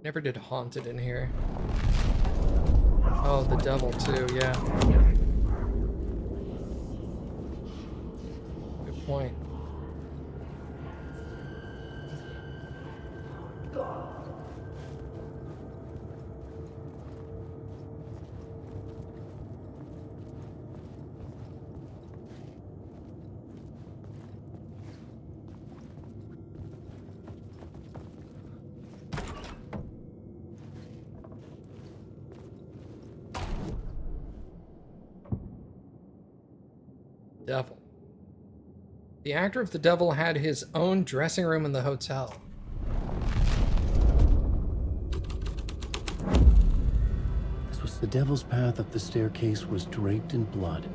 Never did Haunted in here. Oh, the devil too, yeah. Good point. Devil. The actor of the devil had his own dressing room in the hotel. This was the devil's path up the staircase was draped in blood.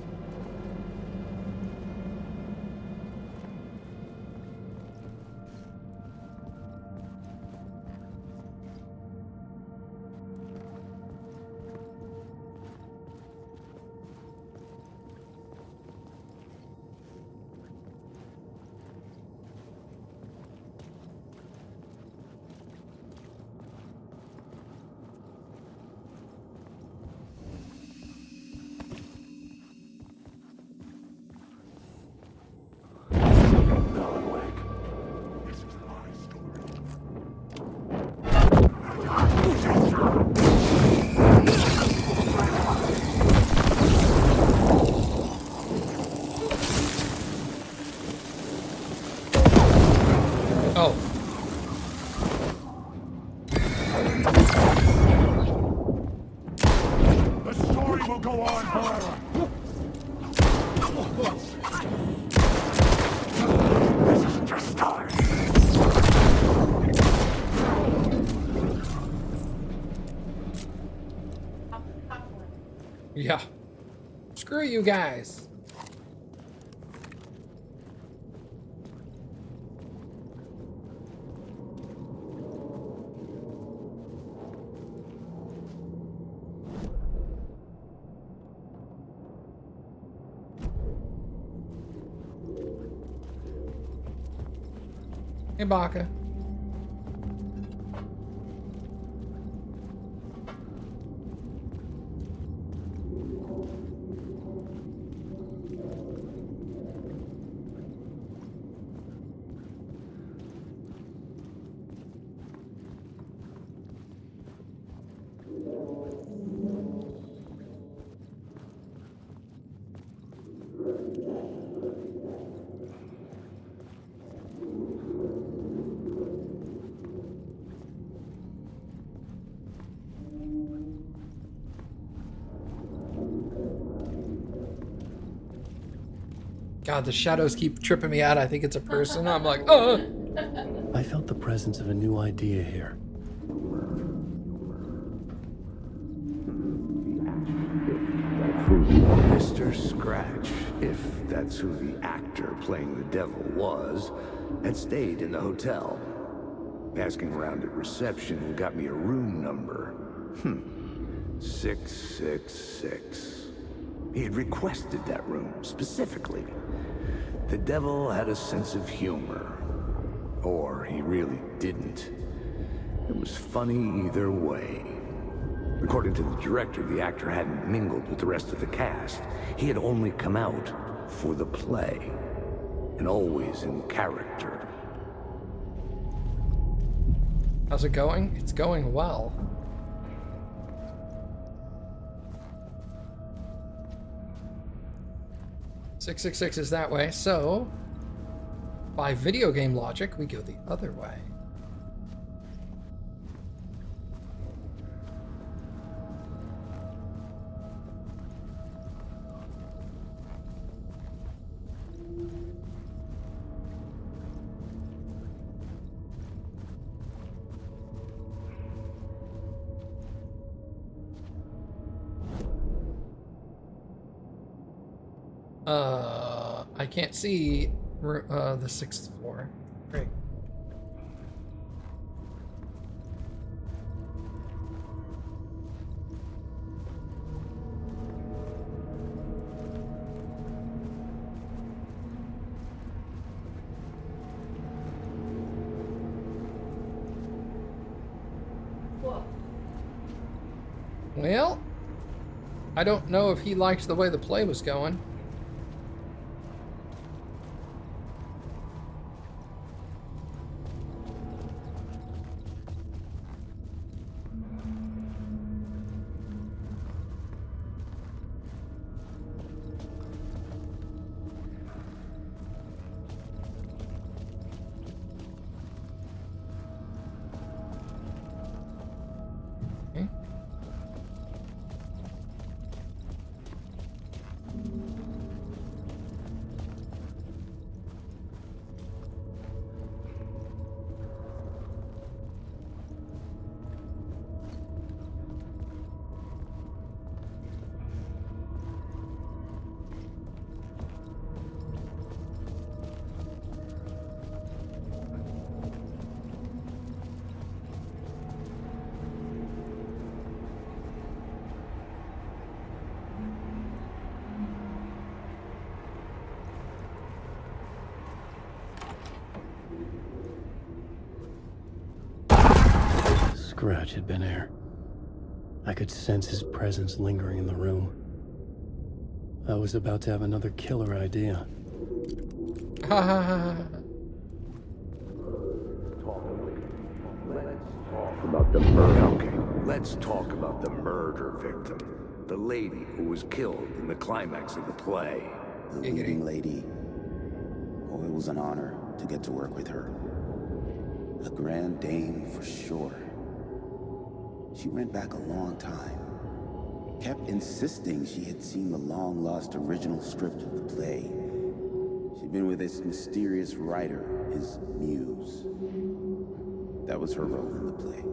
Oh. The story will go on forever. This is just starting. Yeah. Screw you guys. Hey, Baka. God, the shadows keep tripping me out. I think it's a person. I'm like, oh. I felt the presence of a new idea here. Mr. Scratch, if that's who the actor playing the devil was, had stayed in the hotel. Asking around at reception got me a room number. 666. He had requested that room specifically. The devil had a sense of humor. Or he really didn't. It was funny either way. According to the director, the actor hadn't mingled with the rest of the cast. He had only come out for the play. And always in character. How's it going? It's going well. .666 is that way, so by video game logic, we go the other way. I can't see the 6th floor. Great. Well, I don't know if he liked the way the play was going. Okay. Scratch had been there. I could sense his presence lingering in the room. I was about to have another killer idea. Ha ha ha ha. About the murder. Okay, let's talk about the murder victim. The lady who was killed in the climax of the play. The leading lady. Oh, it was an honor to get to work with her. A grand dame for sure. She went back a long time. Kept insisting she had seen the long-lost original script of the play. She'd been with this mysterious writer, his muse. That was her role in the play.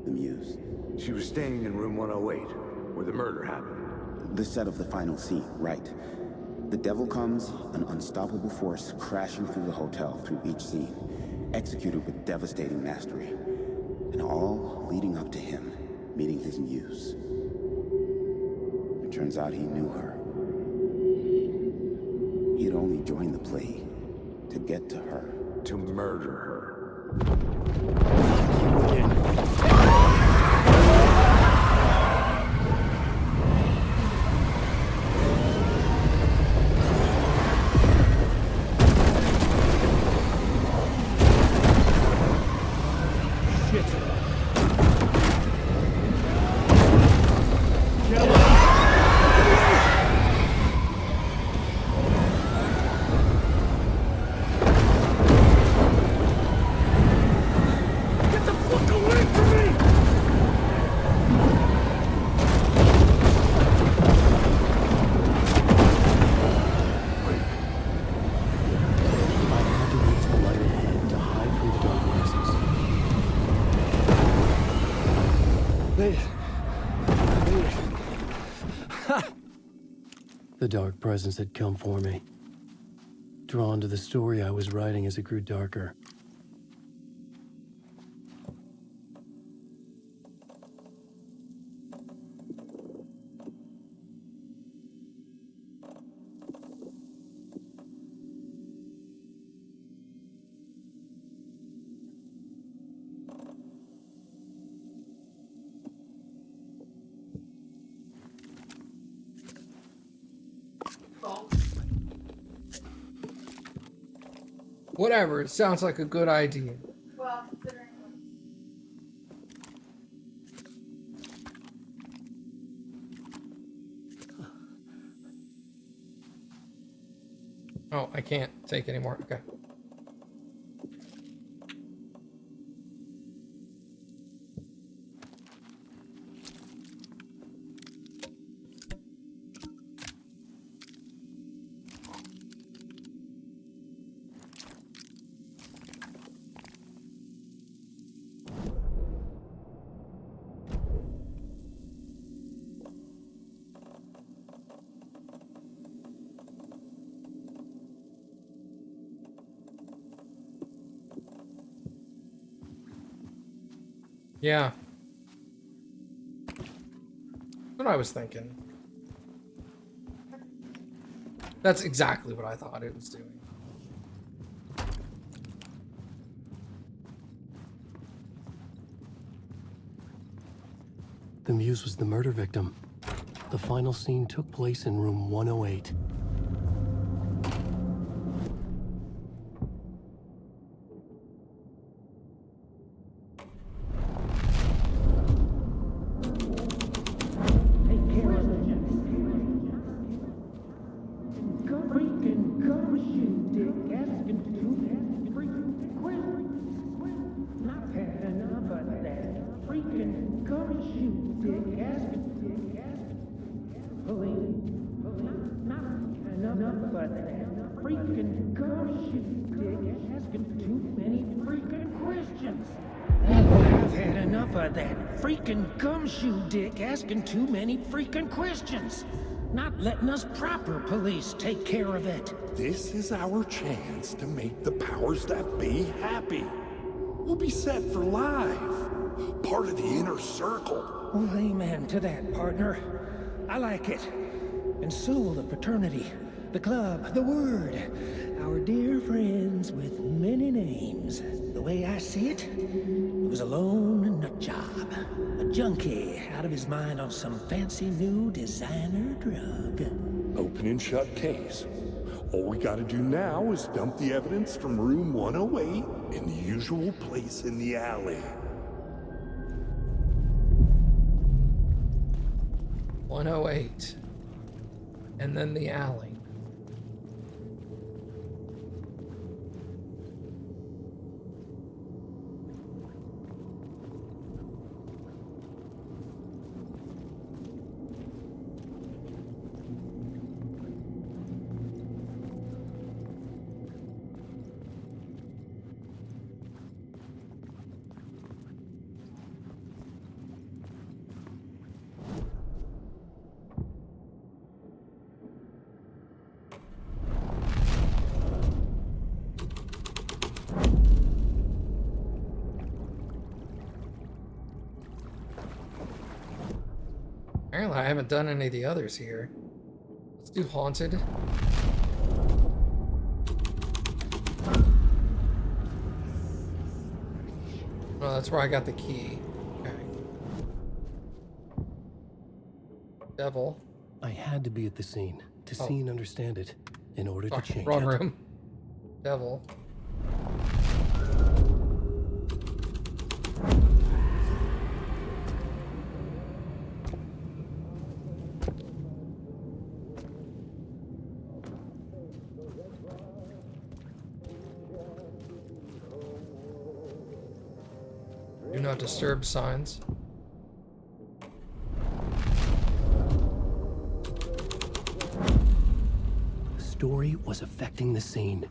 The muse. She was staying in room 108, where the murder happened. The set of the final scene, right. The devil comes, an unstoppable force crashing through the hotel through each scene, executed with devastating mastery. And all leading up to him meeting his muse. It turns out he knew her. He had only joined the play to get to her. To murder her. The dark presence had come for me, drawn to the story I was writing as it grew darker. Whatever, it sounds like a good idea. Well, considering. Oh, I can't take anymore. Okay. Yeah. That's what I was thinking. That's exactly what I thought it was doing. The Muse was the murder victim. The final scene took place in room 108. Freaking gumshoe dick asking too many freaking questions. Not letting us proper police take care of it. This is our chance to make the powers that be happy. We'll be set for life. Part of the inner circle. Well, amen to that, partner. I like it. And so will the fraternity, the club, the word. Our dear friends with many names. The way I see it, he was alone in a job. A junkie out of his mind on some fancy new designer drug. Open and shut case. All we gotta do now is dump the evidence from room 108 in the usual place in the alley. 108. And then the alley. Apparently I haven't done any of the others here. Let's do Haunted. Oh, that's where I got the key. Okay. Devil. I had to be at the scene to see and understand it in order to change wrong it. room. Devil. Do not disturb signs. The story was affecting the scene.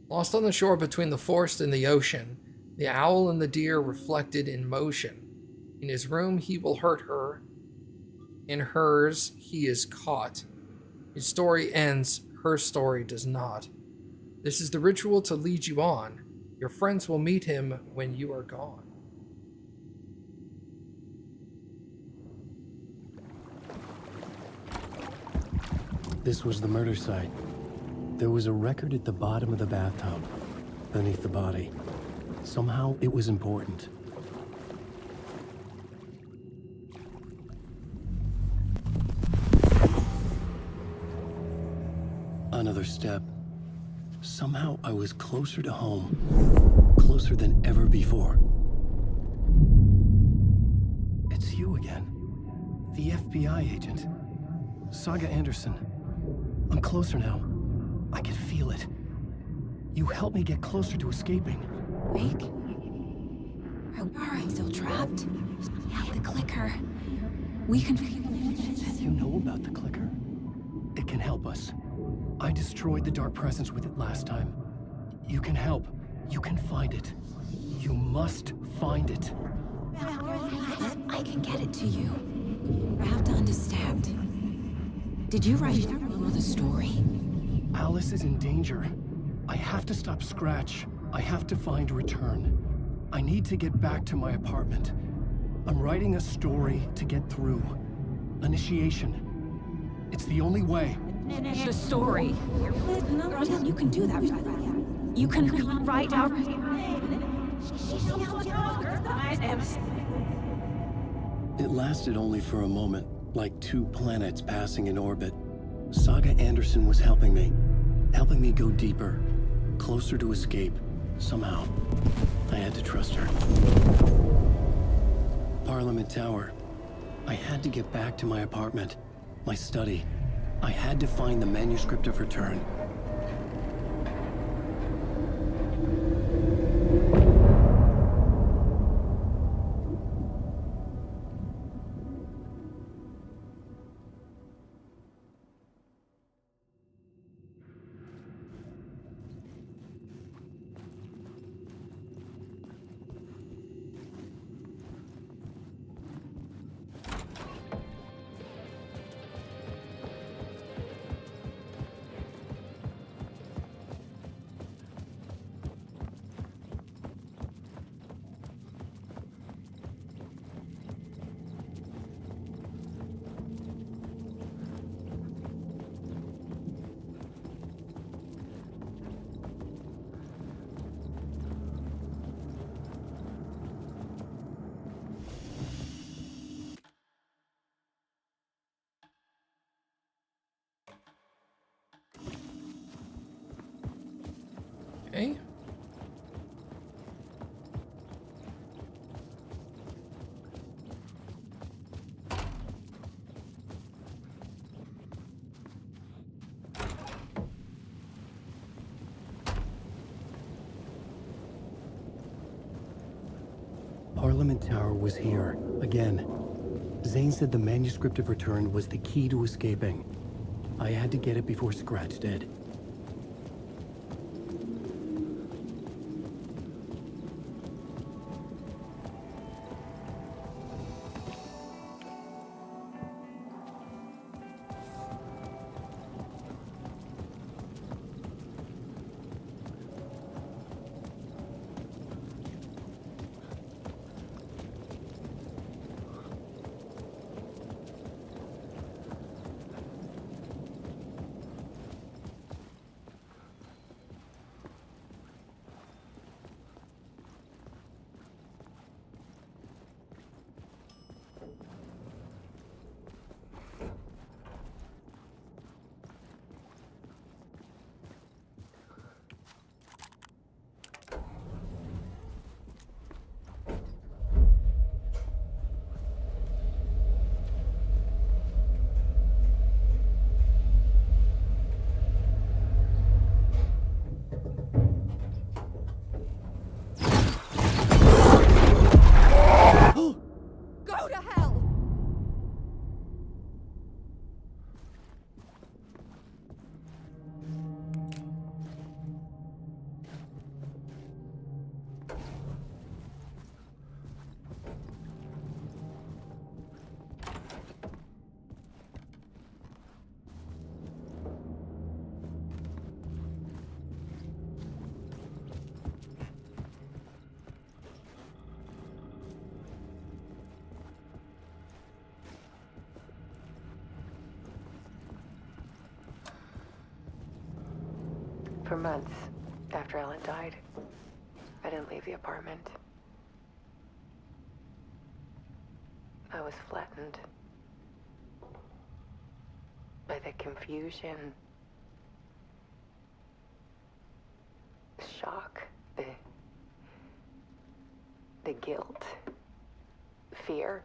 Lost on the shore between the forest and the ocean, the owl and the deer reflected in motion. In his room he will hurt her. In hers he is caught. His story ends, her story does not. This is the ritual to lead you on. Your friends will meet him when you are gone. This was the murder site. There was a record at the bottom of the bathtub, beneath the body. Somehow it was important. Another step. Somehow I was closer to home. Closer than ever before. It's you again. The FBI agent. Saga Anderson. I'm closer now. I can feel it. You helped me get closer to escaping. Rick? Are I still trapped? I have the clicker. We can... You know about the clicker? It can help us. I destroyed the dark presence with it last time. You can help. You can find it. You must find it. I can get it to you. I have to understand. Did you write the story? Alice is in danger. I have to stop Scratch. I have to find Return. I need to get back to my apartment. I'm writing a story to get through. Initiation. It's the only way. The story. You can do that. You can write out... It lasted only for a moment, like 2 planets passing in orbit. Saga Anderson was helping me go deeper, closer to escape, somehow. I had to trust her. Parliament Tower. I had to get back to my apartment, my study. I had to find the manuscript of Return. Okay. Parliament Tower was here, again. Zane said the manuscript of Return was the key to escaping. I had to get it before Scratch did. Go to hell! For months after Ellen died, I didn't leave the apartment. I was flattened by the confusion, shock, the guilt, fear.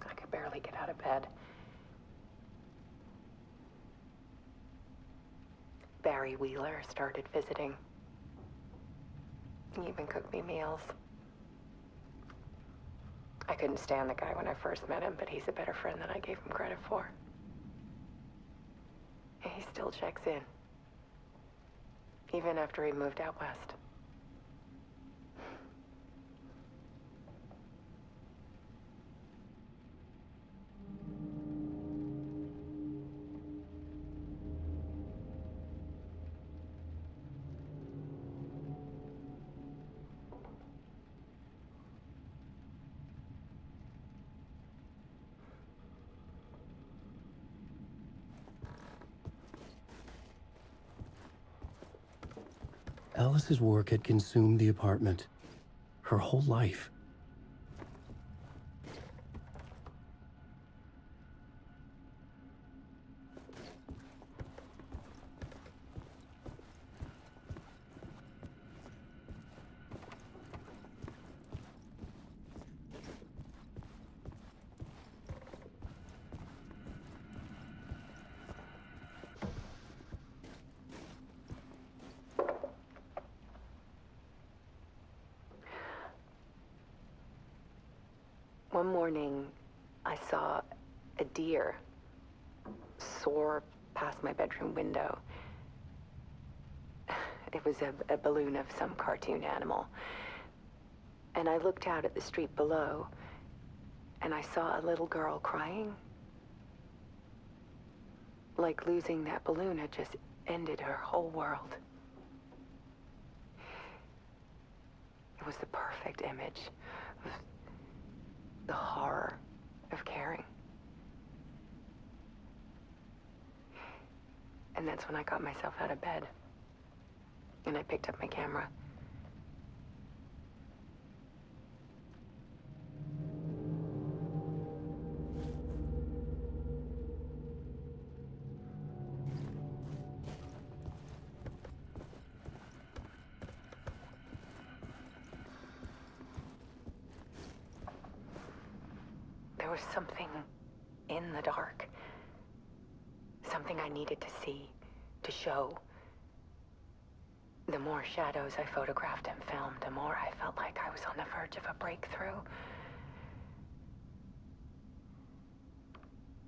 I could barely get out of bed. Barry Wheeler started visiting. He even cooked me meals. I couldn't stand the guy when I first met him, but he's a better friend than I gave him credit for. And he still checks in. Even after he moved out west. Alice's work had consumed the apartment. Her whole life. One morning, I saw a deer soar past my bedroom window. It was a balloon of some cartoon animal. And I looked out at the street below, and I saw a little girl crying. Like losing that balloon had just ended her whole world. It was the perfect image of the horror of caring. And that's when I got myself out of bed. And I picked up my camera. There was something in the dark. Something I needed to see, to show. The more shadows I photographed and filmed, the more I felt like I was on the verge of a breakthrough.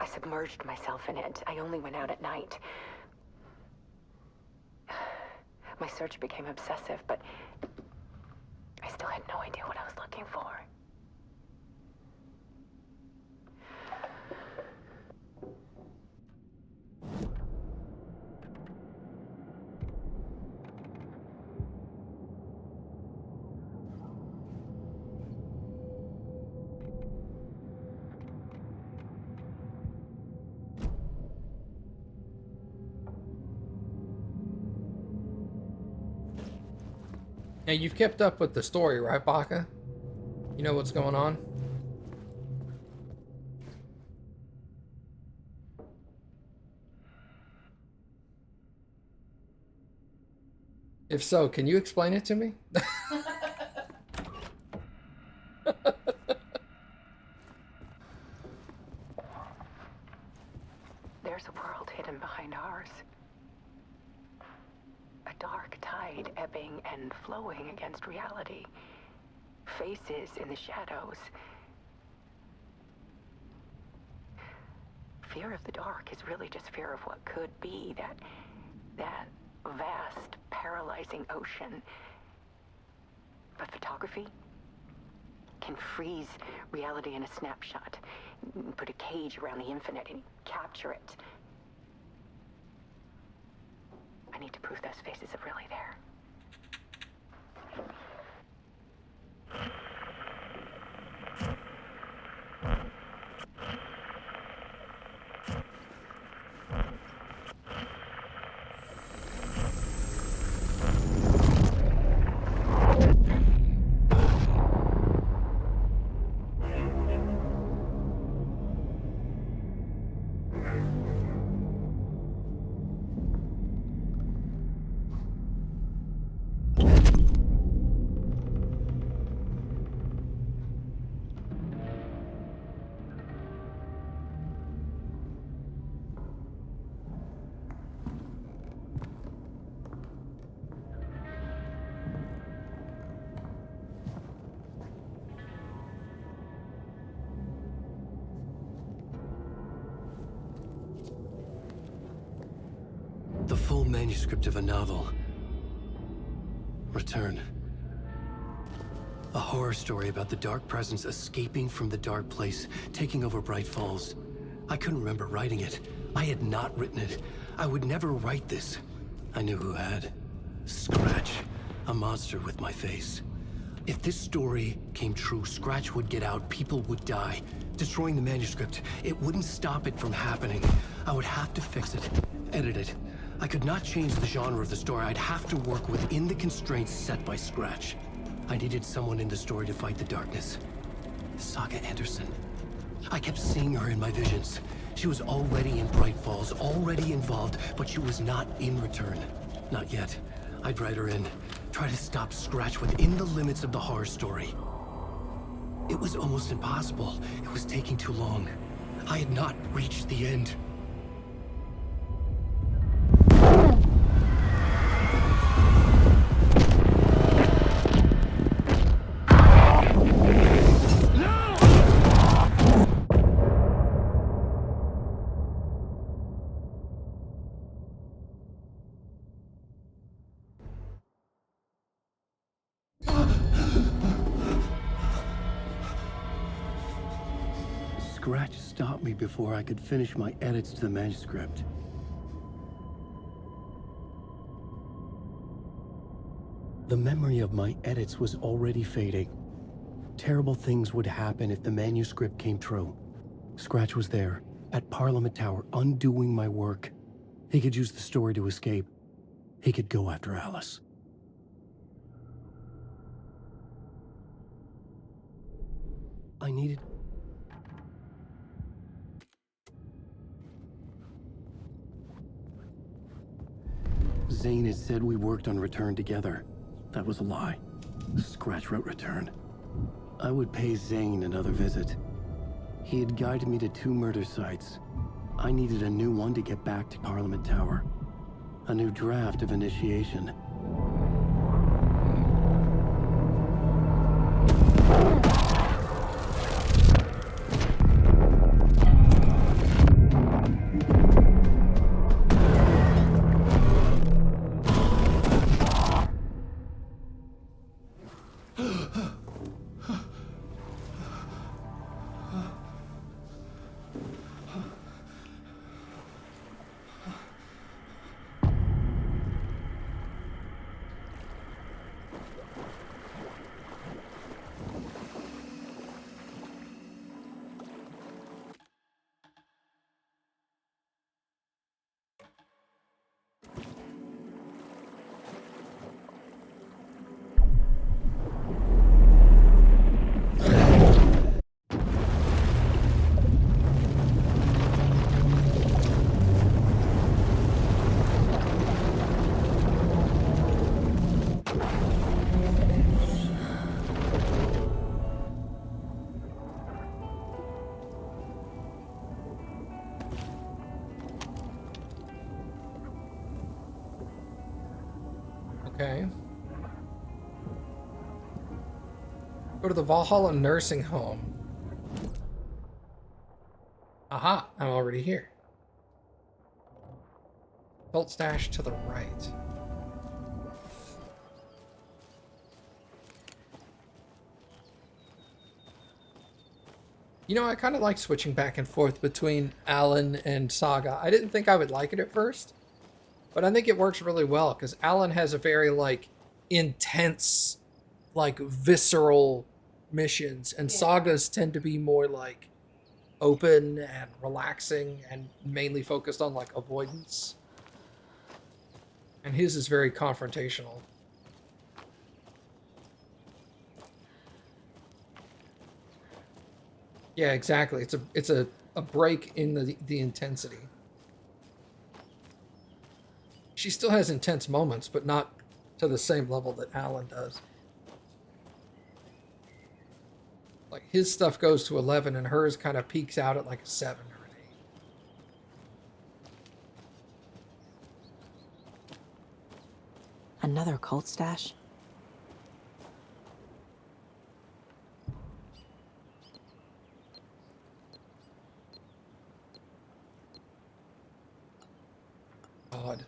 I submerged myself in it. I only went out at night. My search became obsessive, but I still had no idea what I was looking for. Now, you've kept up with the story, right, Baka? You know what's going on? If so, can you explain it to me? There's a world hidden behind ours. A dark tide ebbing and flowing against reality. Faces in the shadows. Fear of the dark is really just fear of what could be, that vast, paralyzing ocean. But photography can freeze reality in a snapshot, put a cage around the infinite and capture it. I need to prove those faces are really there. The full manuscript of a novel. Return. A horror story about the dark presence escaping from the dark place, taking over Bright Falls. I couldn't remember writing it. I had not written it. I would never write this. I knew who had. Scratch. A monster with my face. If this story came true, Scratch would get out, people would die. Destroying the manuscript, it wouldn't stop it from happening. I would have to fix it, edit it. I could not change the genre of the story. I'd have to work within the constraints set by Scratch. I needed someone in the story to fight the darkness. Saga Anderson. I kept seeing her in my visions. She was already in Bright Falls, already involved, but she was not in Return. Not yet. I'd write her in, try to stop Scratch within the limits of the horror story. It was almost impossible. It was taking too long. I had not reached the end. Scratch stopped me before I could finish my edits to the manuscript. The memory of my edits was already fading. Terrible things would happen if the manuscript came true. Scratch was there, at Parliament Tower, undoing my work. He could use the story to escape. He could go after Alice. I needed... Zane had said we worked on Return together. That was a lie. Scratch wrote Return. I would pay Zane another visit. He had guided me to 2 murder sites. I needed a new one to get back to Parliament Tower. A new draft of initiation. Okay. Go to the Valhalla nursing home. Aha, I'm already here. Cult stash to the right. You know, I kind of like switching back and forth between Alan and Saga. I didn't think I would like it at first, but I think it works really well because Alan has a very, like, intense, like, visceral missions, and Sagas tend to be more, like, open and relaxing and mainly focused on, like, avoidance. And his is very confrontational. Yeah, exactly. It's a break in the intensity. She still has intense moments, but not to the same level that Alan does. Like, his stuff goes to 11 and hers kind of peaks out at like a 7 or an 8. Another cult stash? God.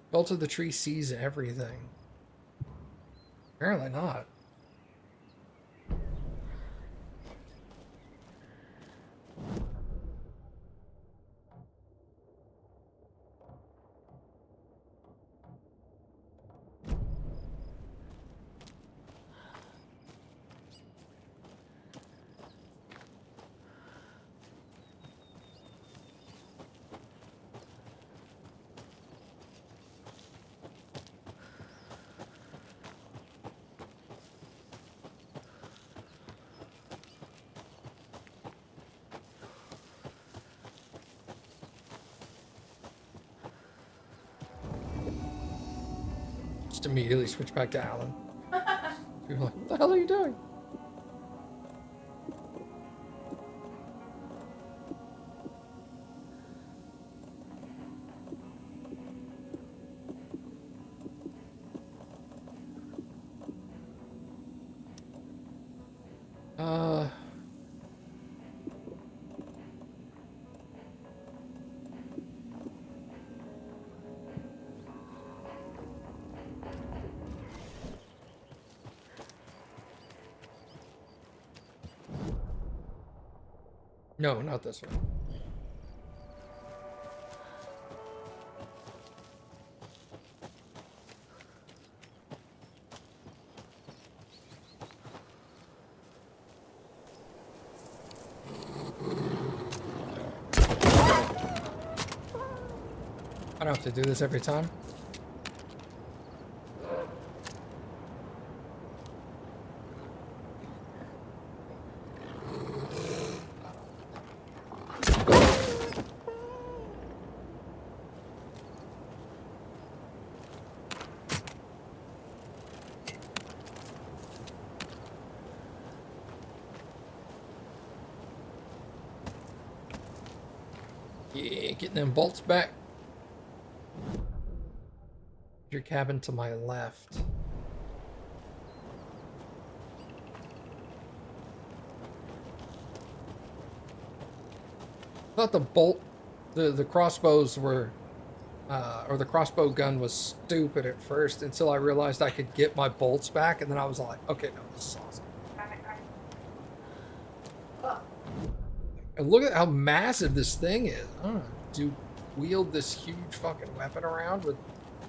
Belt of the tree sees everything. Apparently not. Just immediately switch back to Alan. People are like, what the hell are you doing? No, not this one. I don't have to do this every time. Yeah, getting them bolts back. Your cabin to my left. I thought the crossbows were, or the crossbow gun was stupid at first until I realized I could get my bolts back, and then I was like, okay, no, this is awesome. And look at how massive this thing is. I don't know, do wield this huge fucking weapon around with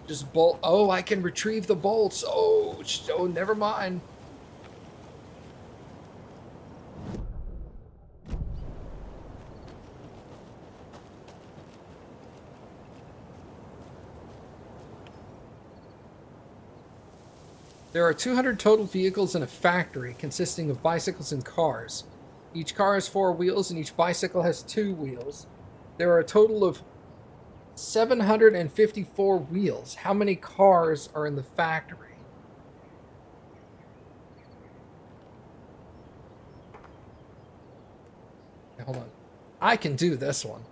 just bolt. Oh, I can retrieve the bolts. Oh, never mind. There are 200 total vehicles in a factory consisting of bicycles and cars. Each car has 4 wheels and each bicycle has 2 wheels. There are a total of 754 wheels. How many cars are in the factory? Now, hold on. I can do this one.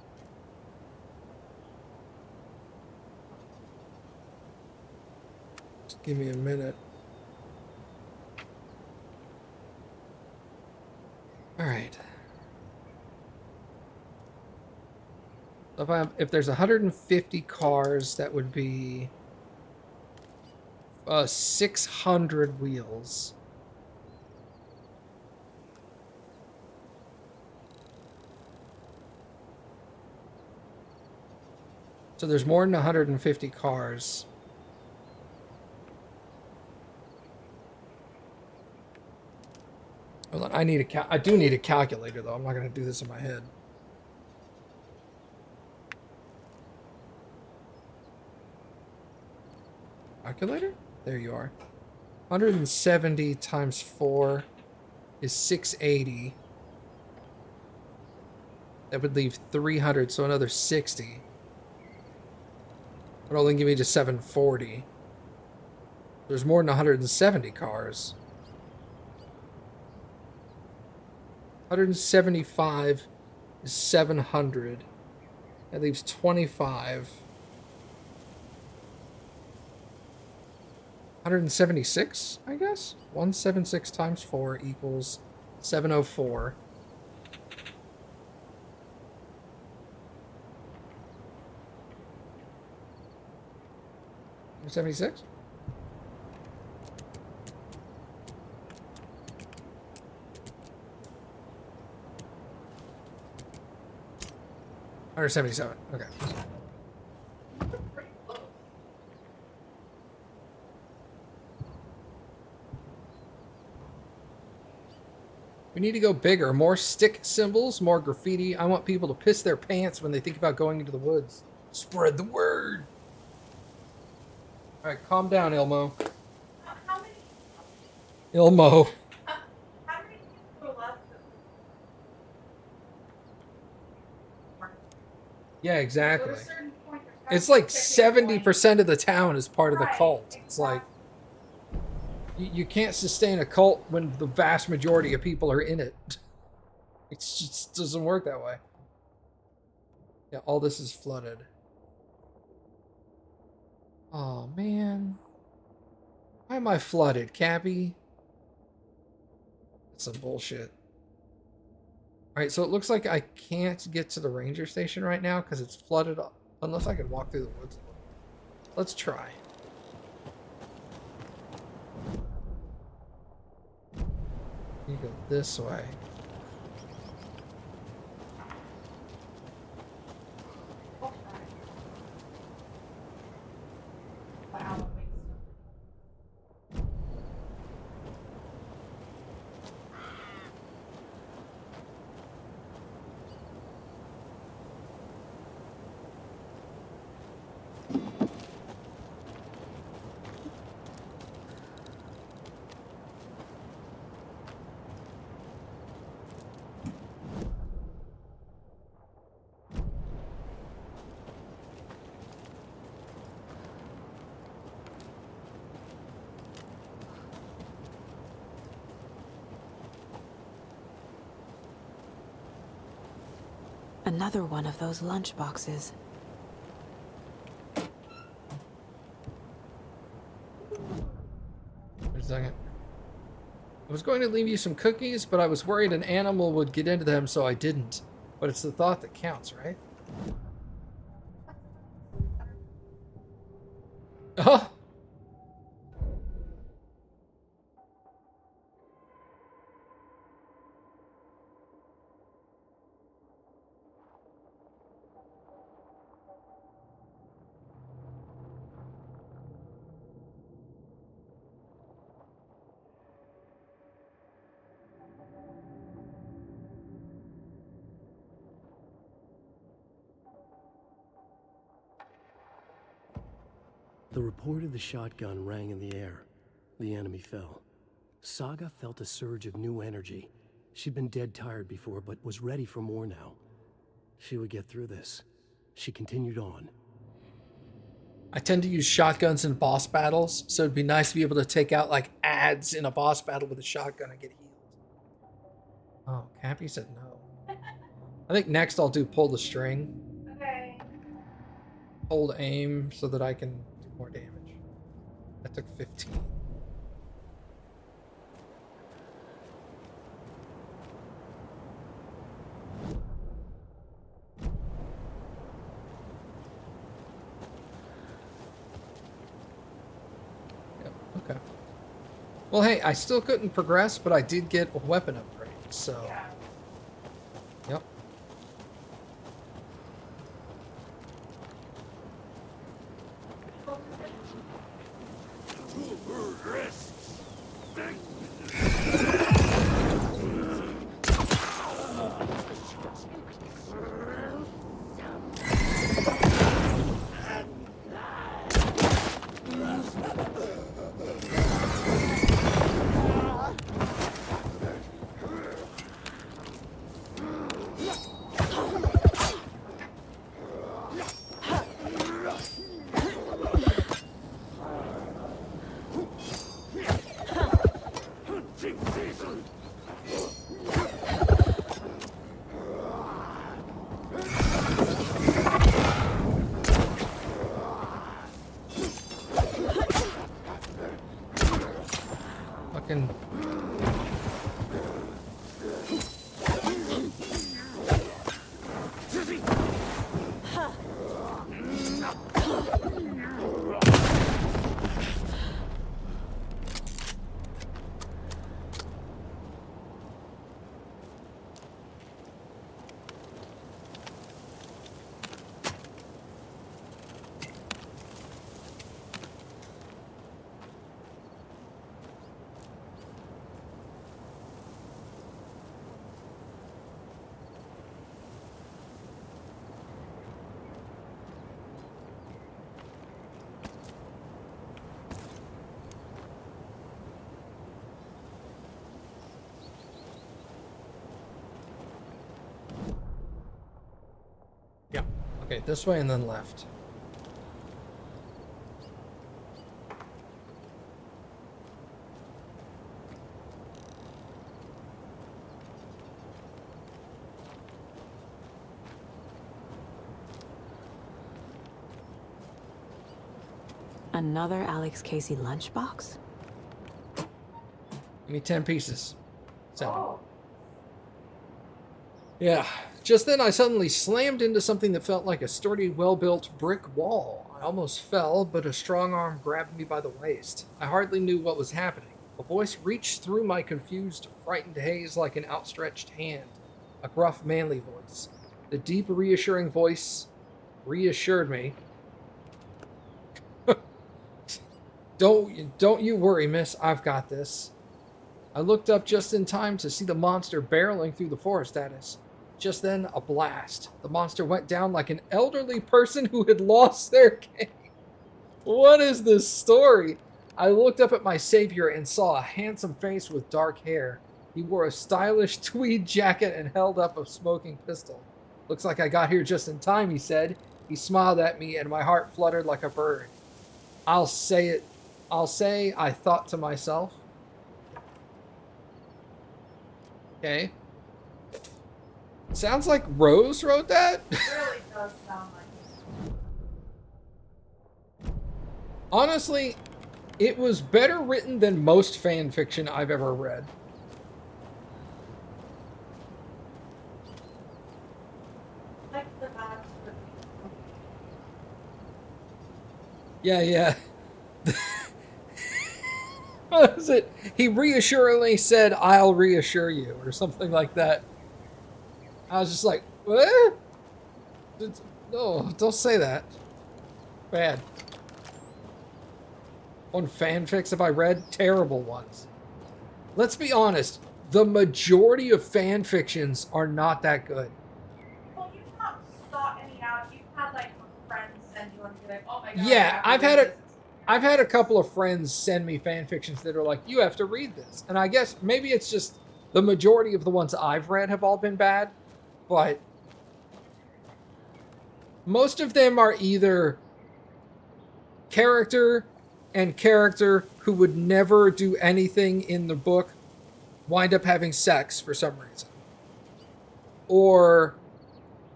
Just give me a minute. All right. If there's 150 cars, that would be 600 wheels. So there's more than 150 cars. Hold on, I do need a calculator though. I'm not going to do this in my head. Calculator? There you are. 170 times 4 is 680. That would leave 300, so another 60. Would only give me to 740. There's more than 170 cars. 175 is 700. That leaves 25. 176, I guess? 176 times 4 equals 704. 76? Or 77. Okay. We need to go bigger. More stick symbols, more graffiti. I want people to piss their pants when they think about going into the woods. Spread the word. All right, calm down, Ilmo. Ilmo. How many people left? Yeah, exactly. It's like 70% of the town is part of the cult. It's like you can't sustain a cult when the vast majority of people are in it. It just doesn't work that way. Yeah, all this is flooded. Oh man. Why am I flooded, Cappy? That's some bullshit. Alright, so it looks like I can't get to the ranger station right now because it's flooded up. Unless I can walk through the woods. Let's try. You go this way. Another one of those lunch boxes. Wait a second. I was going to leave you some cookies, but I was worried an animal would get into them, so I didn't. But it's the thought that counts, right? Oh! The report of the shotgun rang in the air. The enemy fell. Saga felt a surge of new energy. She'd been dead tired before, but was ready for more now. She would get through this. She continued on. I tend to use shotguns in boss battles, so it'd be nice to be able to take out like ads in a boss battle with a shotgun and get healed. Oh, Cappy said no. I think next I'll do pull the string. Okay. Hold aim so that I can do more damage. That took 15. Yep, okay. Well, hey, I still couldn't progress, but I did get a weapon upgrade, so... Yep. Fucking... Okay, this way and then left. Another Alex Casey lunchbox? Give me 10 pieces. 7. Oh. Yeah. Just then I suddenly slammed into something that felt like a sturdy, well-built brick wall. I almost fell, but a strong arm grabbed me by the waist. I hardly knew what was happening. A voice reached through my confused, frightened haze like an outstretched hand. A gruff, manly voice. The deep, reassuring voice reassured me. Don't you worry, miss. I've got this. I looked up just in time to see the monster barreling through the forest at us. Just then, a blast. The monster went down like an elderly person who had lost their cane. What is this story? I looked up at my savior and saw a handsome face with dark hair. He wore a stylish tweed jacket and held up a smoking pistol. Looks like I got here just in time, he said. He smiled at me and my heart fluttered like a bird. I'll say I thought to myself. Okay. Sounds like Rose wrote that. It really does sound like it. Honestly, it was better written than most fan fiction I've ever read. Like the vibes for Yeah. What is it? He reassuringly said, I'll reassure you, or something like that. I was just like, what? No, don't say that. Bad. What fanfics have I read? Terrible ones. Let's be honest, the majority of fan fictions are not that good. Well, you've not sought any out. You've had like friends send you and be like, oh my god. Yeah, I have to read this. I've had a couple of friends send me fan fictions that are like, you have to read this. And I guess maybe it's just the majority of the ones I've read have all been bad, but most of them are either character who would never do anything in the book wind up having sex for some reason. Or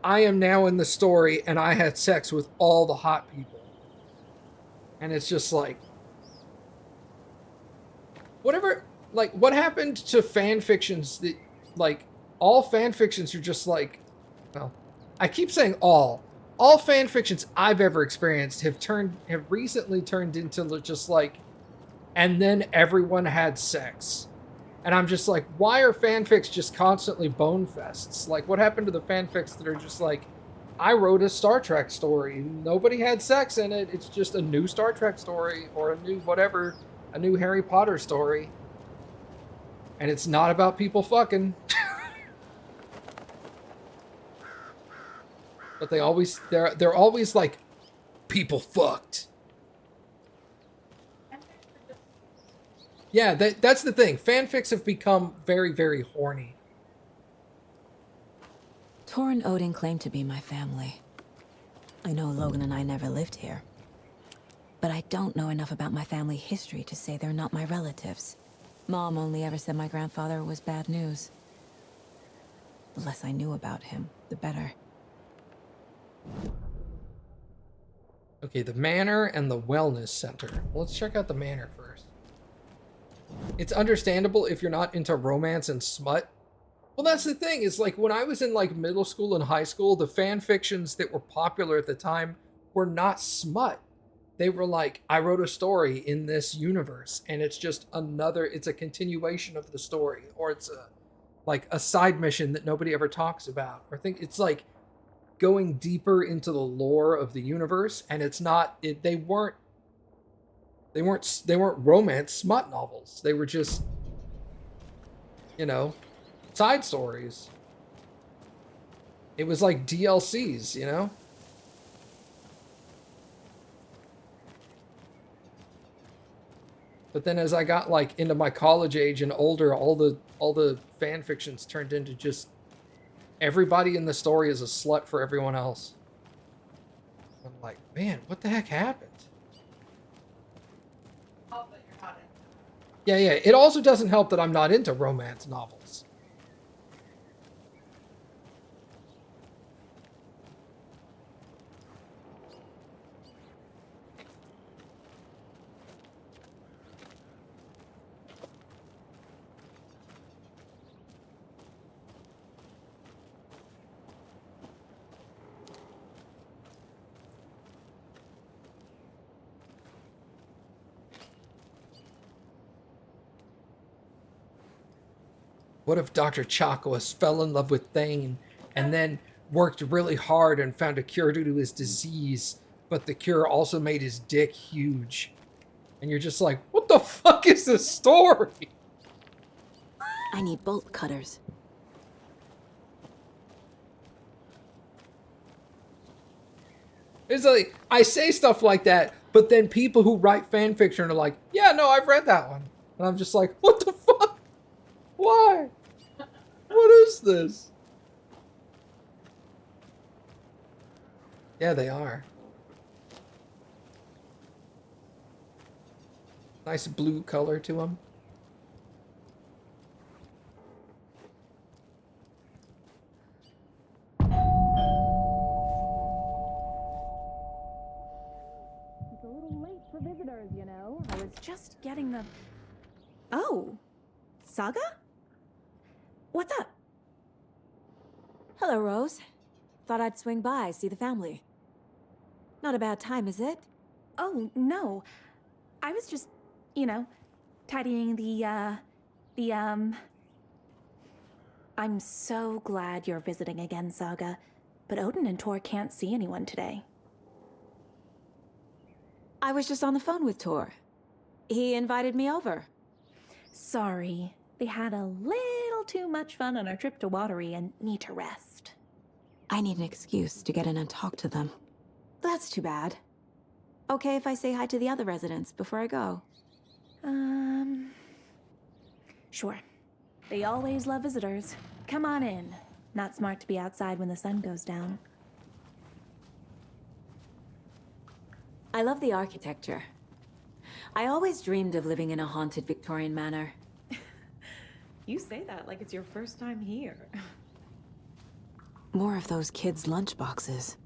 I am now in the story and I had sex with all the hot people. And it's just like, whatever, like, what happened to fan fictions that, like, all fan fictions are just like, well, I keep saying all fan fictions I've ever experienced have recently turned into just like, and then everyone had sex. And I'm just like, why are fanfics just constantly bone fests? Like, what happened to the fanfics that are just like, I wrote a Star Trek story. Nobody had sex in it. It's just a new Star Trek story or a new whatever, a new Harry Potter story. And it's not about people fucking. But they're always like, people fucked. Yeah, that's the thing. Fanfics have become very, very horny. Tor and Odin claim to be my family. I know Logan and I never lived here. But I don't know enough about my family history to say they're not my relatives. Mom only ever said my grandfather was bad news. The less I knew about him, the better. Okay, the manor and the wellness center. Let's check out the manor first. It's understandable if you're not into romance and smut. Well, that's the thing, is like when I was in like middle school and high school, the fan fictions that were popular at the time were not smut. They were like, I wrote a story in this universe and it's just it's a continuation of the story, or it's a side mission that nobody ever talks about. Or it's like going deeper into the lore of the universe, and it's not, they weren't romance smut novels. They were just, side stories. It was like DLCs, But then as I got like into my college age and older, all the fan fictions turned into just everybody in the story is a slut for everyone else. I'm like, man, what the heck happened? Oh, but you're not in. Yeah, yeah. It also doesn't help that I'm not into romance novels. What if Dr. Chakwas fell in love with Thane and then worked really hard and found a cure to his disease, but the cure also made his dick huge? And you're just like, what the fuck is this story? I need bolt cutters. It's like, I say stuff like that, but then people who write fan fiction are like, yeah, no, I've read that one. And I'm just like, what the fuck? Why? What is this? Yeah, they are. Nice blue color to them. It's a little late for visitors, you know. I was just getting the... Oh, Saga? What's up? Hello, Rose. Thought I'd swing by, see the family. Not a bad time, is it? Oh, no. I was just, you know, tidying I'm so glad you're visiting again, Saga. But Odin and Tor can't see anyone today. I was just on the phone with Tor. He invited me over. Sorry. They had a little too much fun on our trip to Watery and need to rest. I need an excuse to get in and talk to them. That's too bad. Okay if I say hi to the other residents before I go? Sure. They always love visitors. Come on in. Not smart to be outside when the sun goes down. I love the architecture. I always dreamed of living in a haunted Victorian manor. You say that like it's your first time here. More of those kids' lunchboxes.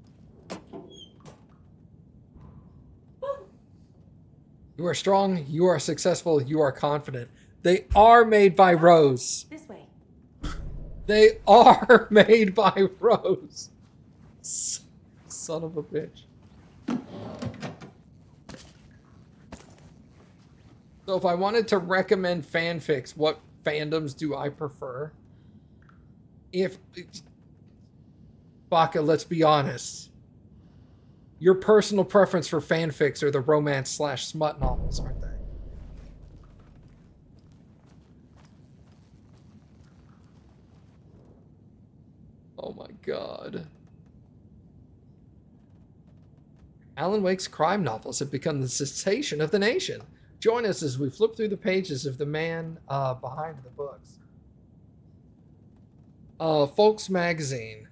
You are strong, you are successful, you are confident. They are made by Rose. This way. They are made by Rose. Son of a bitch. So if I wanted to recommend fanfics, what fandoms do I prefer? If... Baka, let's be honest. Your personal preference for fanfics are the romance/smut novels, aren't they? Oh my god. Alan Wake's crime novels have become the sensation of the nation. Join us as we flip through the pages of the man behind the books. Folks Magazine.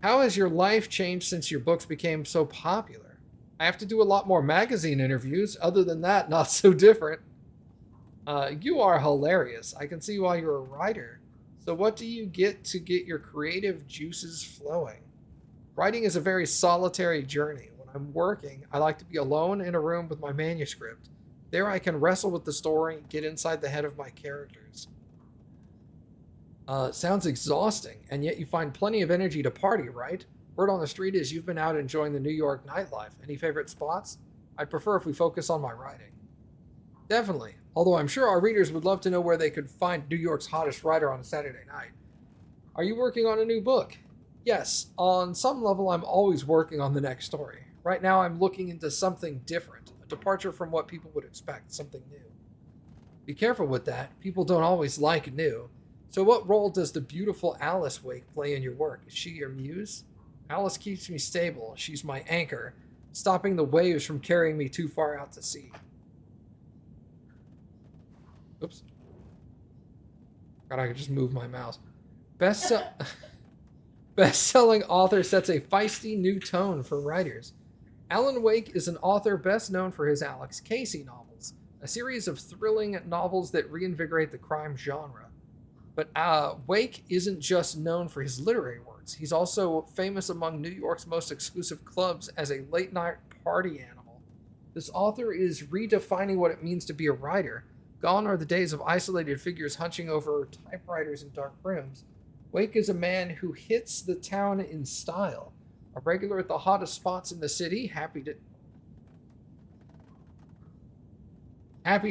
How has your life changed since your books became so popular? I have to do a lot more magazine interviews. Other than that, not so different. You are hilarious. I can see why you're a writer. So what do you get to get your creative juices flowing? Writing is a very solitary journey. When I'm working, I like to be alone in a room with my manuscript. There I can wrestle with the story, get inside the head of my characters. Sounds exhausting, and yet you find plenty of energy to party, right? Word on the street is you've been out enjoying the New York nightlife. Any favorite spots? I'd prefer if we focus on my writing. Definitely, although I'm sure our readers would love to know where they could find New York's hottest writer on a Saturday night. Are you working on a new book? Yes, on some level I'm always working on the next story. Right now I'm looking into something different, a departure from what people would expect, something new. Be careful with that, people don't always like new. So what role does the beautiful Alice Wake play in your work? Is she your muse? Alice keeps me stable. She's my anchor, stopping the waves from carrying me too far out to sea. Oops. God, I could just move my mouse. Best-selling author sets a feisty new tone for writers. Alan Wake is an author best known for his Alex Casey novels, a series of thrilling novels that reinvigorate the crime genre. But Wake isn't just known for his literary works. He's also famous among New York's most exclusive clubs as a late-night party animal. This author is redefining what it means to be a writer. Gone are the days of isolated figures hunching over typewriters in dark rooms. Wake is a man who hits the town in style. A regular at the hottest spots in the city, happy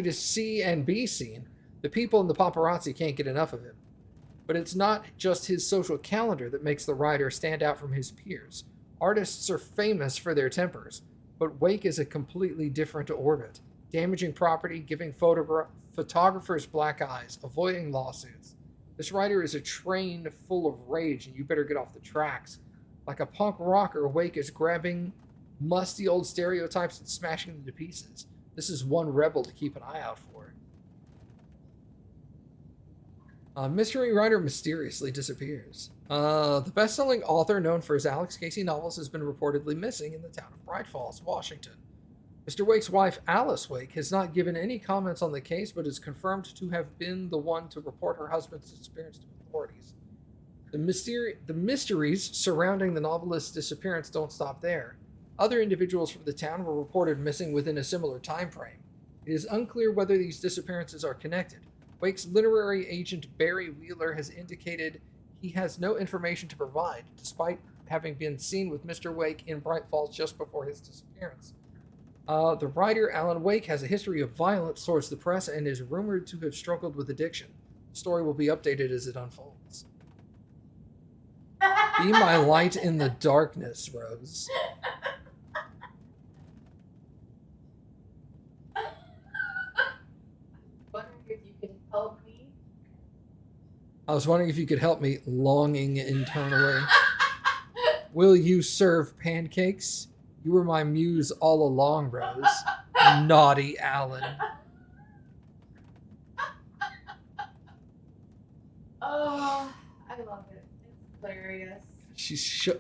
to see and be seen. The people and the paparazzi can't get enough of him. But it's not just his social calendar that makes the writer stand out from his peers. Artists are famous for their tempers, but Wake is a completely different orbit. Damaging property, giving photographers black eyes, avoiding lawsuits. This writer is a train full of rage, and you better get off the tracks. Like a punk rocker, Wake is grabbing musty old stereotypes and smashing them to pieces. This is one rebel to keep an eye out for. Mystery writer mysteriously disappears. The best-selling author known for his Alex Casey novels has been reportedly missing in the town of Bright Falls, Washington. Mr. Wake's wife, Alice Wake, has not given any comments on the case, but is confirmed to have been the one to report her husband's disappearance to authorities. The mysteries surrounding the novelist's disappearance don't stop there. Other individuals from the town were reported missing within a similar time frame. It is unclear whether these disappearances are connected. Wake's literary agent, Barry Wheeler, has indicated he has no information to provide, despite having been seen with Mr. Wake in Bright Falls just before his disappearance. The writer, Alan Wake, has a history of violence towards the press and is rumored to have struggled with addiction. The story will be updated as it unfolds. Be my light in the darkness, Rose. Wondering if you could help me. I was wondering if you could help me, longing internally. Will you serve pancakes? You were my muse all along, Rose. Naughty Alan. Oh, I love it. It's hilarious.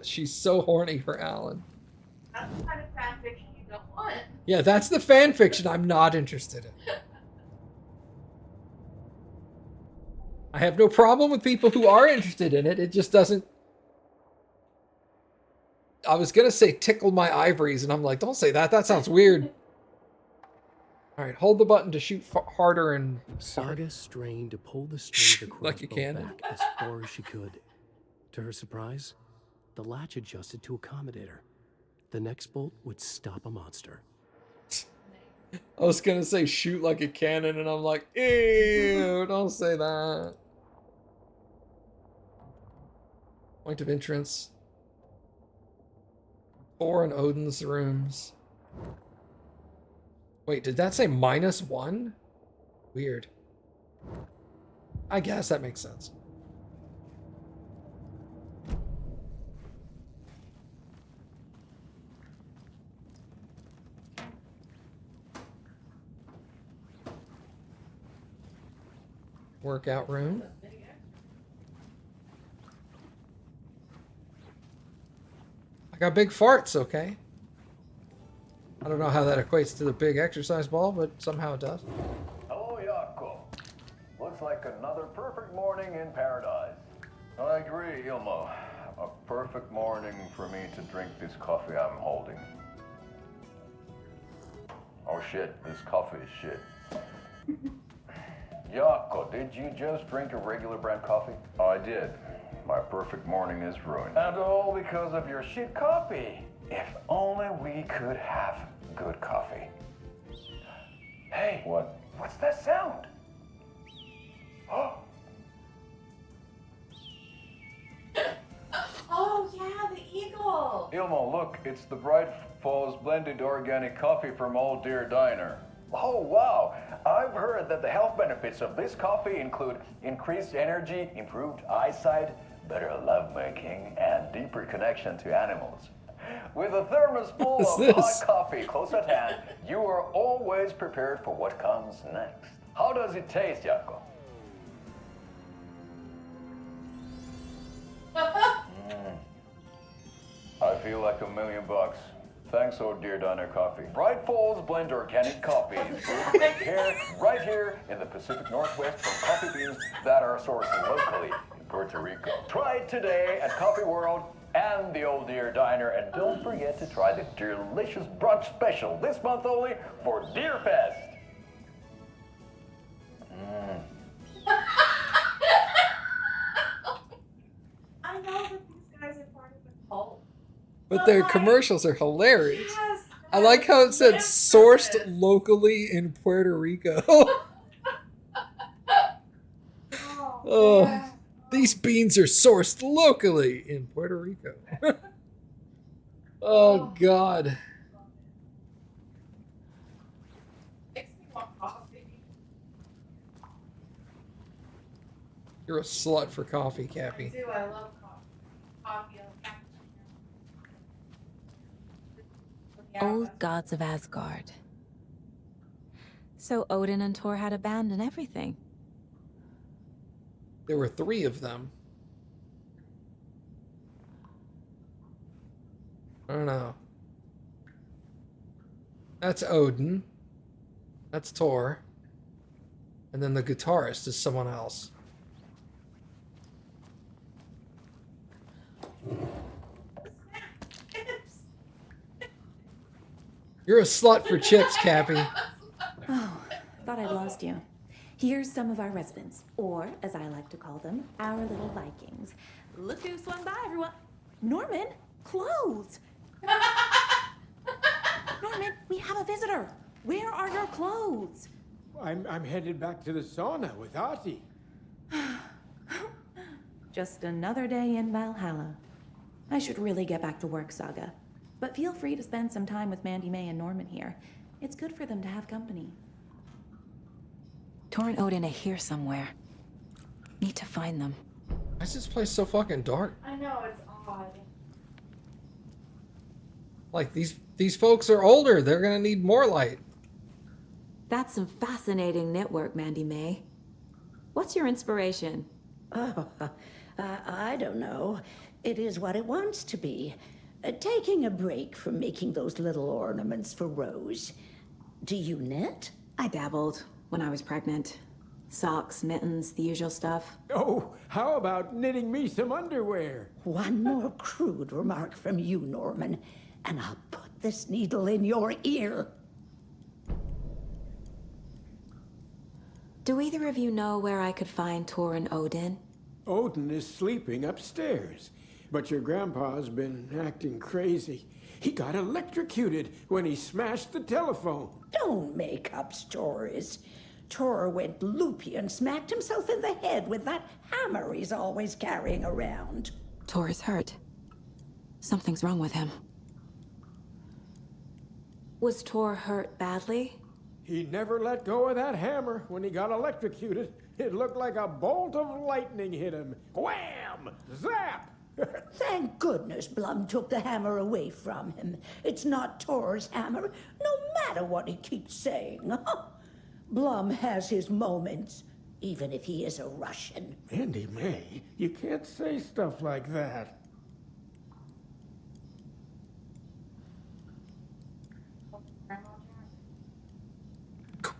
She's so horny for Alan. That's the kind of fan fiction you don't want. Yeah, that's the fan fiction I'm not interested in. I have no problem with people who are interested in it. It just doesn't... I was going to say tickle my ivories, and I'm like, don't say that. That sounds weird. All right, hold the button to shoot harder and... Saga strained to pull the string of the like a crossbow cannon. back as far as she could. To her surprise, the latch adjusted to accommodate her. The next bolt would stop a monster. I was going to say shoot like a cannon, and I'm like, ew, don't say that. Point of entrance. Thor and Odin's rooms. Wait, did that say -1? Weird. I guess that makes sense. Workout room. I got big farts, okay? I don't know how that equates to the big exercise ball, but somehow it does. Hello, Jaakko. Looks like another perfect morning in paradise. I agree, Ilmo. A perfect morning for me to drink this coffee I'm holding. Oh shit, this coffee is shit. Jaakko, did you just drink a regular brand coffee? I did. My perfect morning is ruined. And all because of your shit coffee. If only we could have good coffee. Hey, what? What's that sound? Oh yeah, the eagle. Ilmo, look, it's the Bright Falls blended organic coffee from Old Deer Diner. Oh, wow. I've heard that the health benefits of this coffee include increased energy, improved eyesight, better lovemaking, and deeper connection to animals. With a thermos full of hot coffee close at hand, you are always prepared for what comes next. How does it taste, Jaakko? feel like $1,000,000. Thanks, Oh Dear Diner Coffee. Bright Falls Blend Organic Coffee is brewed right here in the Pacific Northwest from coffee beans that are sourced locally in Puerto Rico. Try it today at Coffee World and the Old Deer Diner, and don't forget to try the delicious brunch special this month only for Deer Fest. I know that these guys are part of the cult. But their commercials are hilarious. I like how it said sourced locally in Puerto Rico. Oh, these beans are sourced locally in Puerto Rico. Oh, God. Makes me want coffee. You're a slut for coffee, I Cappy. do. I love coffee. Coffee. Old gods of Asgard. So Odin and Thor had a band and everything. There were 3 of them. I don't know. That's Odin. That's Thor. And then the guitarist is someone else. You're a slut for chips, Cappy. Oh, thought I'd lost you. Here's some of our residents, or as I like to call them, our little Vikings. Look who swung by, everyone. Norman, clothes. Norman, we have a visitor. Where are your clothes? I'm headed back to the sauna with Artie. Just another day in Valhalla. I should really get back to work, Saga. But feel free to spend some time with Mandy May and Norman here. It's good for them to have company. Thor and Odin are here somewhere. Need to find them. Why is this place so fucking dark? I know, it's odd. Like, these folks are older. They're gonna need more light. That's some fascinating knitwork, Mandy May. What's your inspiration? Oh, I don't know. It is what it wants to be. Taking a break from making those little ornaments for Rose. Do you knit? I dabbled when I was pregnant. Socks, mittens, the usual stuff. Oh, how about knitting me some underwear? One more crude remark from you, Norman, and I'll put this needle in your ear. Do either of you know where I could find Thor and Odin? Odin is sleeping upstairs, but your grandpa's been acting crazy. He got electrocuted when he smashed the telephone. Don't make up stories. Thor went loopy and smacked himself in the head with that hammer he's always carrying around. Thor is hurt. Something's wrong with him. Was Thor hurt badly? He never let go of that hammer when he got electrocuted. It looked like a bolt of lightning hit him. Wham! Zap! Thank goodness Blum took the hammer away from him. It's not Thor's hammer, no matter what he keeps saying. Blum has his moments, even if he is a Russian. Mandy May, you can't say stuff like that.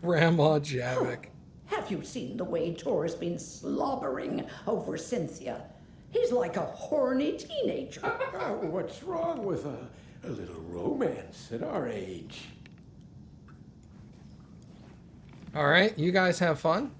Grandma Javik. Have you seen the way Thor's been slobbering over Cynthia? He's like a horny teenager. What's wrong with a little romance at our age? All right, you guys have fun.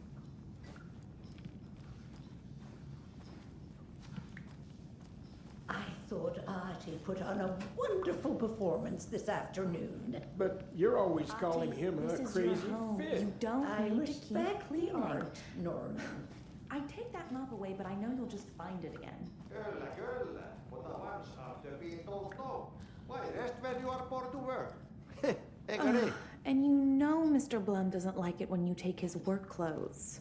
I thought Artie put on a wonderful performance this afternoon. But you're always calling him a crazy fit. You don't I need to keep respect the cleaning. art, Norman. I take that mop away, but I know you'll just find it again. Kyllä, kyllä. Mutta once after being told no, why rest when you are born to work? Eikö niin? And you know Mr. Blum doesn't like it when you take his work clothes.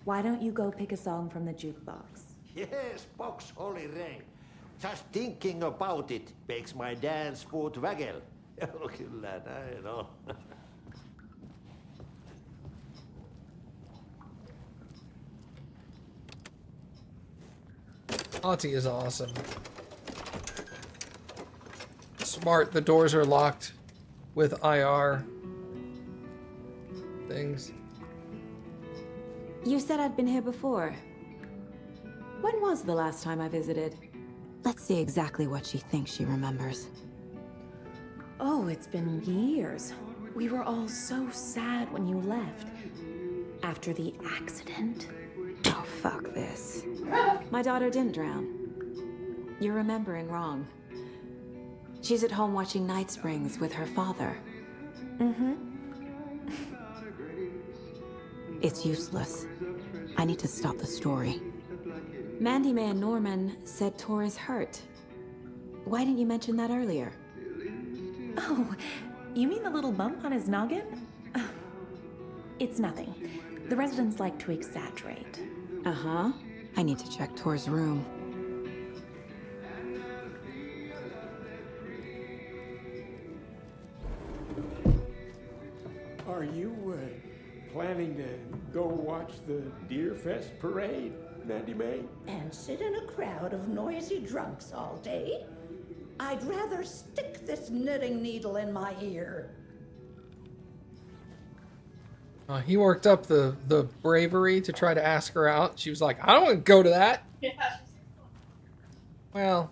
Why don't you go pick a song from the jukebox? Yes, box holy rain. Just thinking about it makes my dance foot waggle. Kyllä näin on. Auntie is awesome. Smart, the doors are locked with IR things. You said I'd been here before. When was the last time I visited? Let's see exactly what she thinks she remembers. Oh, it's been years. We were all so sad when you left. After the accident. Oh, fuck this. My daughter didn't drown. You're remembering wrong. She's at home watching Night Springs with her father. Mm-hmm. It's useless. I need to stop the story. Mandy May and Norman said Tor is hurt. Why didn't you mention that earlier? Oh, you mean the little bump on his noggin? It's nothing. The residents like to exaggerate. Uh-huh. I need to check Tor's room. Are you planning to go watch the Deer Fest parade, Mandy May? And sit in a crowd of noisy drunks all day? I'd rather stick this knitting needle in my ear. He worked up the bravery to try to ask her out. She was like, I don't want to go to that. Yeah. Well.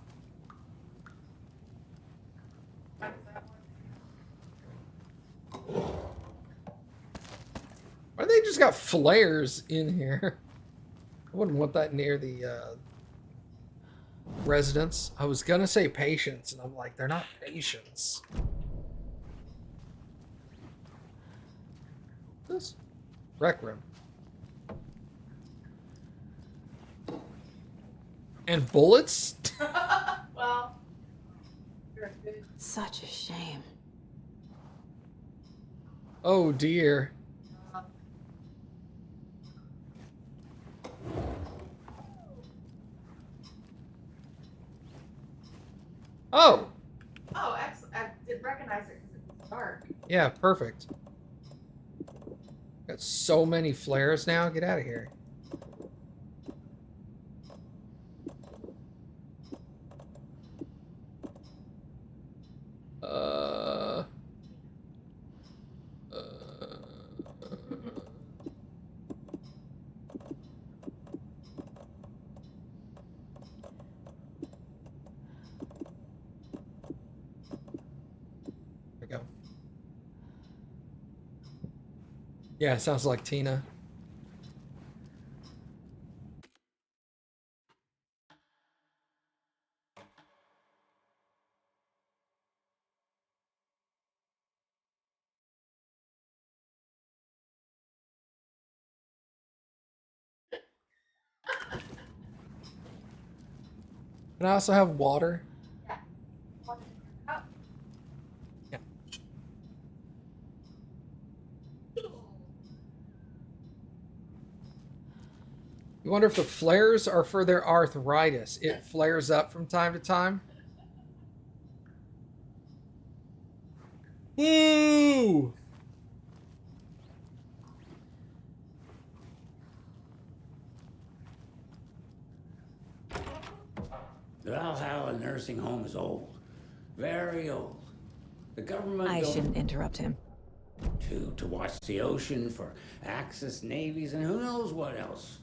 Why they just got flares in here? I wouldn't want that near the residents. I was gonna say patients, and I'm like, they're not patients. This rec room. And bullets? Well, Such a shame. Oh dear. Oh! Oh, excellent. I did recognize it because it was dark. Yeah, perfect. Got so many flares now. Get out of here. There we go. Yeah, sounds like Tina. Can I also have water? Yeah. Oh. Yeah. You wonder if the flares are for their arthritis. It flares up from time to time. Ooh! Valhalla nursing home is old. Very old. The government I built shouldn't interrupt him. to watch the ocean for Axis navies and who knows what else.